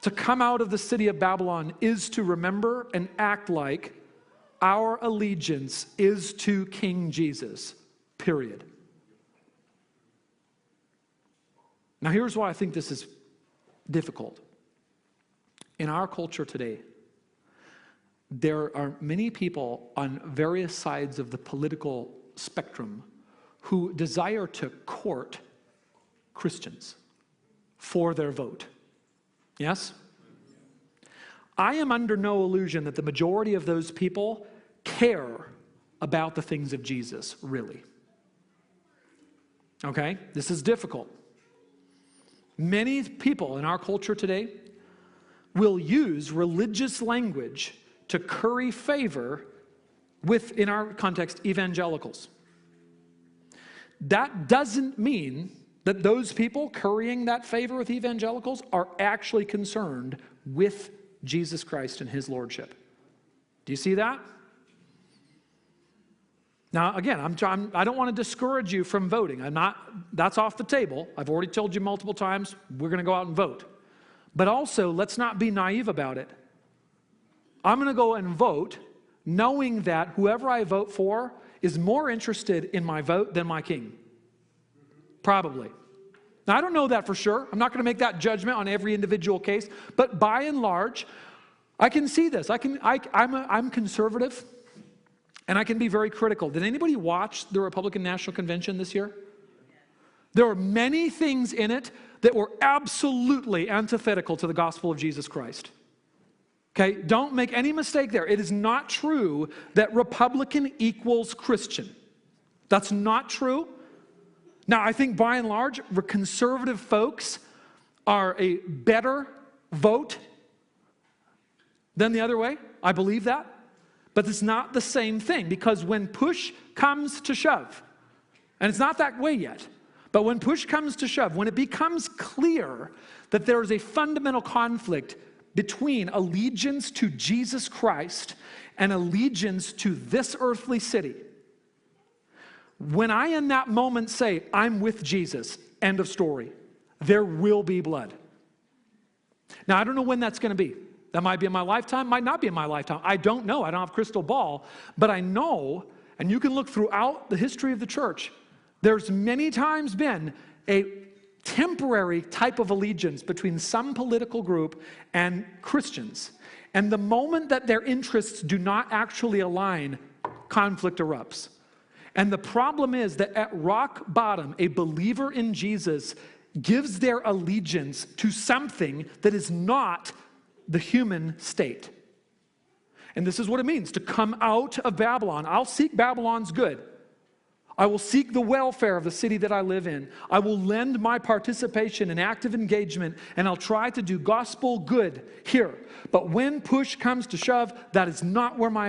to come out of the city of Babylon is to remember and act like our allegiance is to King Jesus, period. Now here's why I think this is difficult. In our culture today, there are many people on various sides of the political spectrum who desire to court Christians for their vote. Yes? I am under no illusion that the majority of those people care about the things of Jesus, really. Okay? This is difficult. Many people in our culture today will use religious language to curry favor with, in our context, evangelicals. That doesn't mean that those people currying that favor with evangelicals are actually concerned with Jesus Christ and his lordship. Do you see that? Now, again, I don't want to discourage you from voting. That's off the table. I've already told you multiple times, we're going to go out and vote. But also, let's not be naive about it. I'm going to go and vote knowing that whoever I vote for is more interested in my vote than my king. Probably. Now, I don't know that for sure. I'm not going to make that judgment on every individual case. But by and large, I can see this. I'm conservative, and I can be very critical. Did anybody watch the Republican National Convention this year? There were many things in it that were absolutely antithetical to the gospel of Jesus Christ. Okay, don't make any mistake there. It is not true that Republican equals Christian. That's not true. Now, I think by and large, conservative folks are a better vote than the other way. I believe that. But it's not the same thing, because when push comes to shove, and it's not that way yet, but when push comes to shove, when it becomes clear that there is a fundamental conflict between allegiance to Jesus Christ and allegiance to this earthly city, when I in that moment say, I'm with Jesus, end of story, there will be blood. Now, I don't know when that's going to be. That might be in my lifetime, might not be in my lifetime. I don't know. I don't have a crystal ball. But I know, and you can look throughout the history of the church, there's many times been a temporary type of allegiance between some political group and Christians. And the moment that their interests do not actually align, conflict erupts. And the problem is that at rock bottom, a believer in Jesus gives their allegiance to something that is not the human state. And this is what it means to come out of Babylon. I'll seek Babylon's good. I will seek the welfare of the city that I live in. I will lend my participation and active engagement, and I'll try to do gospel good here. But when push comes to shove, that is not where my